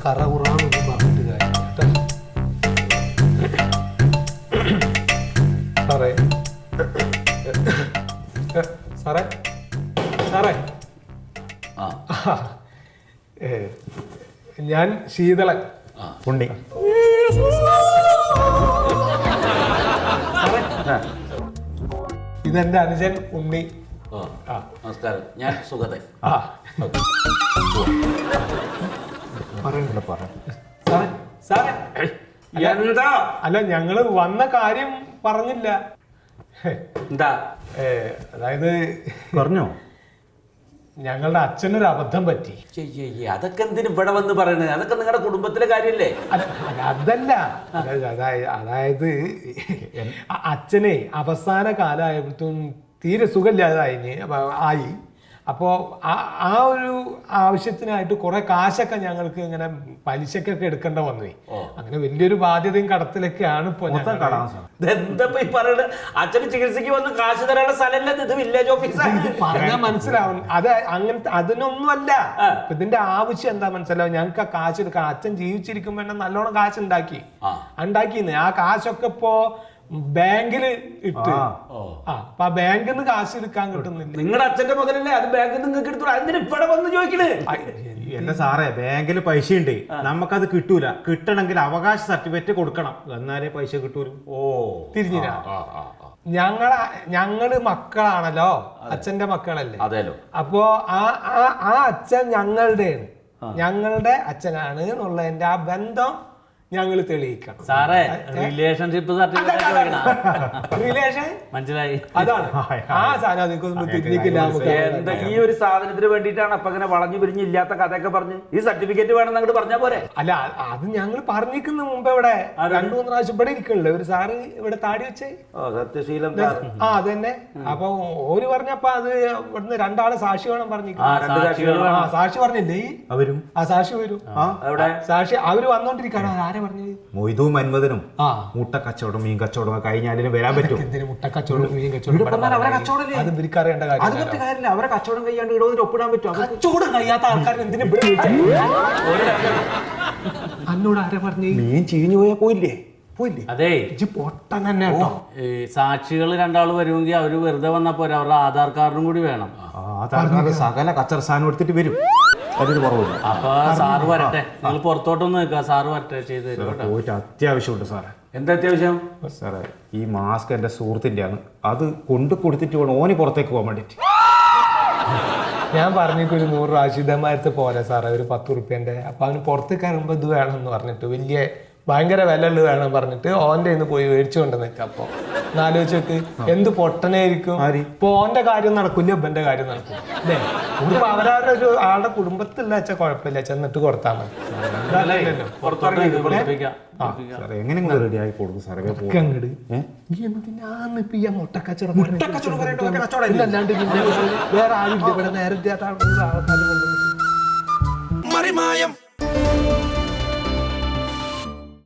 കറകുറാന്നൊന്നും പറഞ്ഞിട്ട് കാര്യം കേട്ടോ. സാറേ സാറേ സാറേ ഞാൻ ശീതളൻ ഉണ്ണി. ഇതെന്റെ അനുജൻ ഉണ്ണി. നമസ്കാരം, ഞാൻ സുഗതൻ. അല്ല ഞങ്ങള് വന്ന കാര്യം പറഞ്ഞില്ല. എന്താ? അതായത് പറഞ്ഞോ, ഞങ്ങളുടെ അച്ഛനൊരു അബദ്ധം പറ്റി. അതൊക്കെ എന്തിനു ഇവിടെ വന്ന് പറയണത്? അതൊക്കെ നിങ്ങളുടെ കുടുംബത്തിലെ കാര്യല്ലേ? അതല്ല, അതായത് അച്ഛനെ അവസാന കാലമായപ്പോഴത്തും തീരെ സുഖമില്ലാതായി. അപ്പോൾ ആ ഒരു ആവശ്യത്തിനായിട്ട് കുറെ കാശൊക്കെ ഞങ്ങൾക്ക് ഇങ്ങനെ പലിശക്കൊക്കെ എടുക്കേണ്ട വന്നു. അങ്ങനെ വലിയൊരു ബാധ്യതയും കടത്തിലൊക്കെയാണ് ഇപ്പൊ. എന്താ ഈ പറയണത്? അച്ഛന് ചികിത്സക്ക് വന്ന് കാശ് തരാനുള്ള സ്ഥലമല്ല ഇത്, വില്ലേജ് ഓഫീസാണ്. പറഞ്ഞാൽ മനസ്സിലാവും. അത് അങ്ങനത്തെ അതിനൊന്നുമല്ല. ഇതിന്റെ ആവശ്യം എന്താ മനസ്സിലാവും? ഞങ്ങൾക്ക് ആ കാശ് എടുക്കാം. അച്ഛൻ ജീവിച്ചിരിക്കുമ്പോ തന്നെ നല്ലോണം കാശ് ഉണ്ടാക്കിന്ന്. ആ കാശൊക്കെ ഇപ്പോ ബാങ്കില് ഇട്ട് അപ്പൊ ആ ബാങ്കിൽ നിന്ന് കാശ് എടുക്കാൻ കിട്ടുന്നില്ല. നിങ്ങളുടെ അച്ഛന്റെ മുതലല്ലേ, അത് ബാങ്കിൽ നിന്ന് നിങ്ങൾക്ക് എടുത്തു. അതിന് ഇവിടെ വന്ന് ചോദിക്കണേ? എന്റെ സാറേ, ബാങ്കിൽ പൈസ ഉണ്ട്, നമുക്കത് കിട്ടൂല. കിട്ടണമെങ്കിൽ അവകാശ സർട്ടിഫിക്കറ്റ് കൊടുക്കണം, എന്നാലേ പൈസ കിട്ടൂല. തിരിഞ്ഞില്ല. ഞങ്ങള് മക്കളാണല്ലോ, അച്ഛന്റെ മക്കളല്ലേ. അതേലോ. അപ്പോ ആ അച്ഛൻ ഞങ്ങളുടെ അച്ഛനാണ് എന്നുള്ളതിന്റെ ആ ബന്ധം ഞങ്ങൾ തെളിയിക്കണം. സാറേ, റിലേഷൻഷിപ്പ് റിലേഷൻ മനസ്സിലായി. അതാണ് ആ സാധനം. എന്താ ഈ ഒരു സാധനത്തിന് വേണ്ടിയിട്ടാണ് അപ്പൊ ഇങ്ങനെ വളഞ്ഞു പിരിഞ്ഞ് ഇല്ലാത്ത കഥയൊക്കെ പറഞ്ഞ് ഈ സർട്ടിഫിക്കറ്റ് വേണം അങ്ങോട്ട് പറഞ്ഞാ പോരെ? അല്ല, അത് ഞങ്ങൾ പറഞ്ഞിരിക്കുന്ന മുമ്പ് ഇവിടെ 2-3 പ്രാവശ്യം ഇവിടെ ഇരിക്കണില്ലേ ഒരു സാറ് ഇവിടെ താടി വെച്ചേ. സത്യശീലം. അതന്നെ. അപ്പൊ ഓര് പറഞ്ഞപ്പോ അത് ഇവിടുന്ന് 2 ആള് സാക്ഷി വേണം പറഞ്ഞിരിക്കുന്നു. സാക്ഷി പറഞ്ഞില്ലേ? അവരും സാക്ഷി വരും. സാക്ഷി അവര് വന്നോണ്ടിരിക്കാണ്. മൊയ്തും മന്മഥനും മുട്ട കച്ചവടം മീൻ കച്ചവടം കഴിഞ്ഞാലും വരാൻ പറ്റും. മുട്ട കച്ചവടം മീൻ കച്ചവടം അത് ഇവർക്ക് അറിയേണ്ട കാര്യമില്ല. അവരെ കച്ചവടം കഴിയാണ്ട് ഇവിടെ ഒപ്പിടാൻ പറ്റും. കച്ചവടം കഴിയാത്ത ആൾക്കാർ എന്തിനാ അന്നോട് ആരാ പറഞ്ഞു? മീൻ ചീഞ്ഞു പോയാ പോയില്ലേ? അതെ, പൊട്ടൻ തന്നെ കേട്ടോ. സാക്ഷികൾ 2 ആള് വരുമെങ്കിൽ അവര് വെറുതെ വന്നാ പോരാ, അവരുടെ ആധാർ കാർഡും കൂടി വേണം. ആധാർ കാർഡ് സകല കച്ചറ സാധനം എടുത്തിട്ട് വരും. അതൊരു കുറവില്ല. അപ്പൊ സാറ് വരട്ടെ, നിങ്ങൾ പുറത്തോട്ടൊന്നും നിൽക്കുക. സാറ് വരട്ടെ, ചെയ്ത് തരും. പോയിട്ട് അത്യാവശ്യമുണ്ട് സാറേ. എന്താ അത്യാവശ്യം? സാറേ, ഈ മാസ്ക് എന്റെ സുഹൃത്തിൻ്റെയാണ്, അത് കൊണ്ടു കൊടുത്തിട്ട് വേണം ഓന് പുറത്തേക്ക് പോകാൻ വേണ്ടിട്ട്. ഞാൻ പറഞ്ഞിട്ട് 100 പ്രാവശ്യമായിട്ട് പോരാ സാറേ, ഒരു 10 റുപ്യന്റെ. അപ്പൊ അവന് പുറത്തേക്ക് ഇറങ്ങുമ്പോ ഇത് വേണം എന്ന് പറഞ്ഞിട്ട് വലിയ ഭയങ്കര വിലയുള്ളത് വേണം പറഞ്ഞിട്ട് ഓന്റെ ഇന്ന് പോയി മേടിച്ചു കൊണ്ട് നിൽക്കാം. അപ്പൊ എന്നാലോചിച്ച് നോക്ക്, എന്ത് പൊട്ടനായിരിക്കും. ഇപ്പൊ ഓന്റെ കാര്യം നടക്കില്ല, ഇവന്റെ കാര്യം നടക്കും അല്ലേ? ഇപ്പൊ അവരവരുടെ ഒരു ആളുടെ കുടുംബത്തില്ല വെച്ചാൽ കുഴപ്പമില്ല, ചെന്നിട്ട് കൊടുത്താൽ മതി. എങ്ങനെയെങ്കിലും റെഡി ആയി കൊടുക്കും സാറേ. അല്ലാണ്ട് വേറെ ആരും ഇവിടെ നേരത്തെ ആൾക്കാർ